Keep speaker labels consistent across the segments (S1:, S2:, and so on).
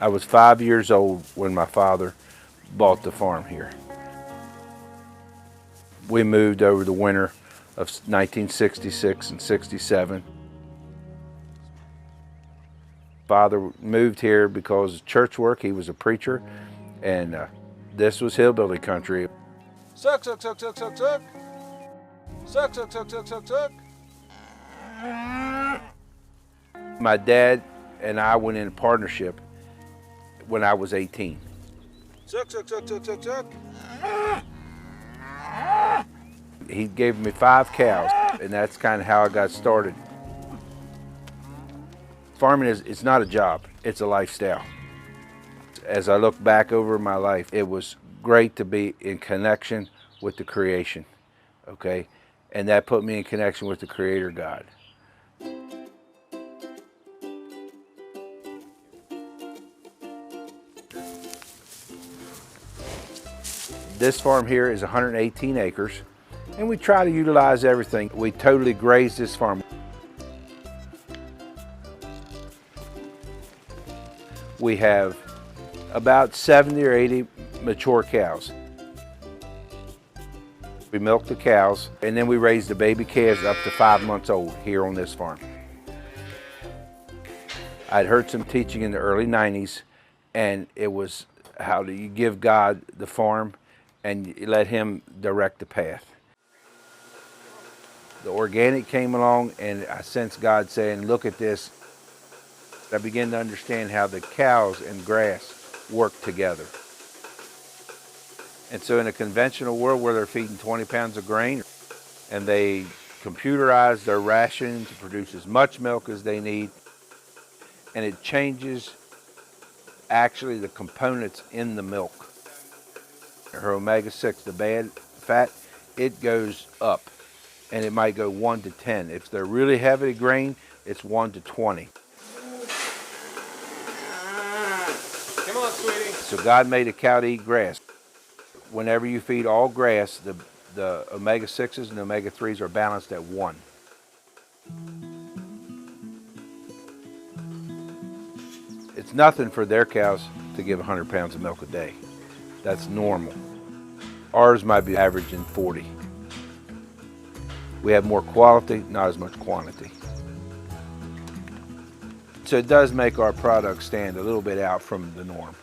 S1: I was 5 years old when my father bought the farm here. We moved over the winter of 1966 and 67. Father moved here because of church work. He was a preacher, and this was hillbilly country.
S2: Suck, suck, suck, suck, suck, suck. Suck, suck, suck, suck, suck, suck.
S1: My dad and I went in partnership when I was 18.
S2: Suck, suck, suck, suck, suck, suck.
S1: He gave me 5 cows, and that's kind of how I got started. Farming it's not a job, it's a lifestyle. As I look back over my life, it was great to be in connection with the creation, okay? And that put me in connection with the Creator God. This farm here is 118 acres, and we try to utilize everything. We totally graze this farm. We have about 70 or 80 mature cows. We milk the cows, and then we raise the baby calves up to 5 months old here on this farm. I'd heard some teaching in the early 90s, and it was how do you give God the farm and you let Him direct the path. The organic came along, and I sensed God saying, look at this. I began to understand how the cows and grass work together. And so in a conventional world where they're feeding 20 pounds of grain, and they computerize their ration to produce as much milk as they need, and it changes actually the components in the milk. Her omega-6, the bad fat, it goes up, and it might go 1 to 10. If they're really heavy grain, it's 1 to 20.
S2: Come on, sweetie.
S1: So God made a cow to eat grass. Whenever you feed all grass, the omega-6s and the omega-3s are balanced at 1. It's nothing for their cows to give 100 pounds of milk a day. That's normal. Ours might be averaging 40. We have more quality, not as much quantity. So it does make our product stand a little bit out from the norm.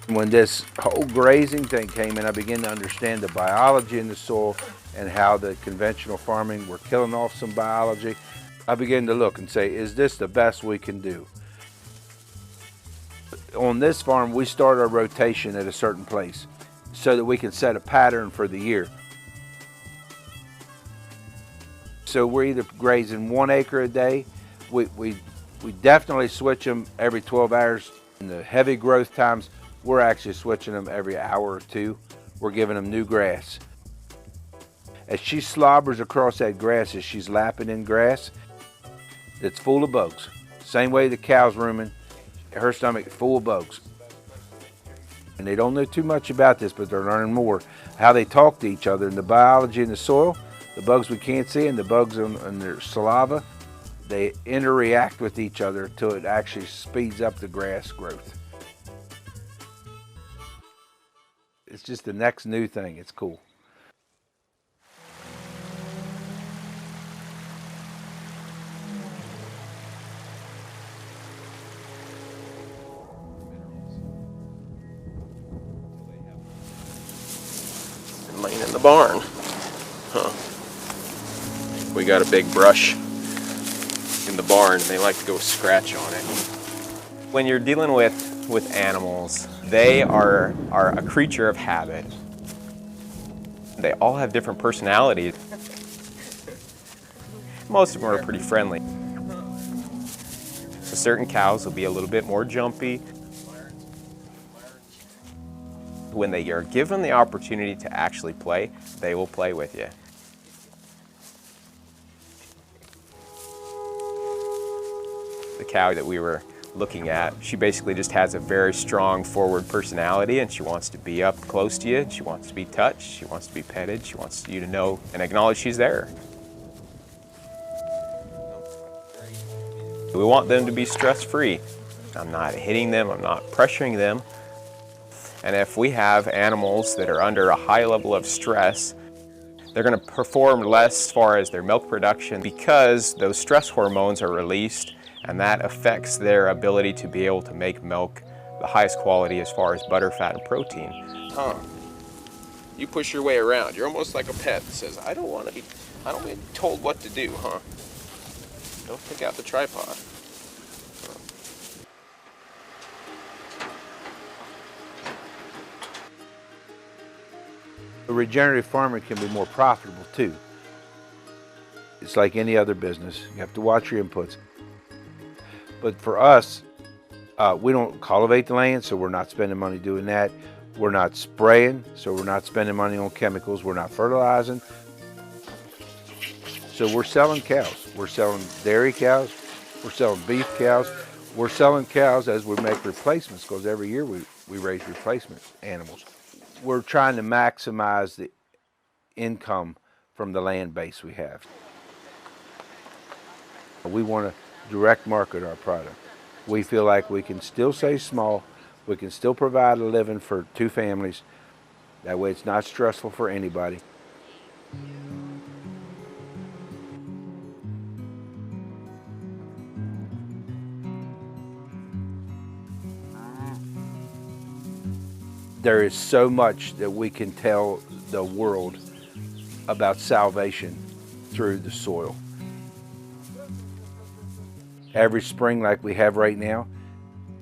S1: When this whole grazing thing came in, I began to understand the biology in the soil and how the conventional farming, we're killing off some biology. I began to look and say, is this the best we can do? On this farm, we start our rotation at a certain place so that we can set a pattern for the year. So we're either grazing 1 acre a day. We definitely switch them every 12 hours. In the heavy growth times, we're actually switching them every hour or 2. We're giving them new grass. As she slobbers across that grass, as she's lapping in grass, it's full of bugs. Same way the cow's rooming, her stomach full of bugs. And they don't know too much about this, but they're learning more. How they talk to each other and the biology in the soil, the bugs we can't see and the bugs in their saliva, they interact with each other until it actually speeds up the grass growth. It's just the next new thing. It's cool.
S3: Laying in the barn. Huh. We got a big brush in the barn. They like to go scratch on it. When you're dealing with animals, they are a creature of habit. They all have different personalities. Most of them are pretty friendly. So certain cows will be a little bit more jumpy. When they are given the opportunity to actually play, they will play with you. The cow that we were looking at. She basically just has a very strong forward personality, and she wants to be up close to you. She wants to be touched. She wants to be petted. She wants you to know and acknowledge she's there. We want them to be stress-free. I'm not hitting them. I'm not pressuring them. And if we have animals that are under a high level of stress, they're going to perform less as far as their milk production because those stress hormones are released, and that affects their ability to be able to make milk the highest quality as far as butter, fat, and protein. You push your way around. You're almost like a pet that says, I don't want to be told what to do, huh? Don't take out the tripod.
S1: A regenerative farming can be more profitable too. It's like any other business. You have to watch your inputs. But for us, we don't cultivate the land, so we're not spending money doing that. We're not spraying, so we're not spending money on chemicals. We're not fertilizing. So we're selling cows. We're selling dairy cows. We're selling beef cows. We're selling cows as we make replacements, because every year we raise replacement animals. We're trying to maximize the income from the land base we have. We want to direct market our product. We feel like we can still stay small, we can still provide a living for 2 families. That way it's not stressful for anybody. There is so much that we can tell the world about salvation through the soil. Every spring like we have right now,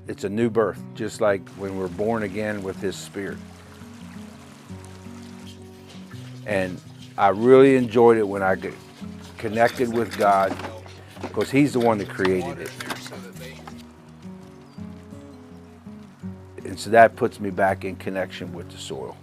S1: it's a new birth, just like when we're born again with His Spirit. And I really enjoyed it when I got connected with God, because He's the one that created it. And so that puts me back in connection with the soil.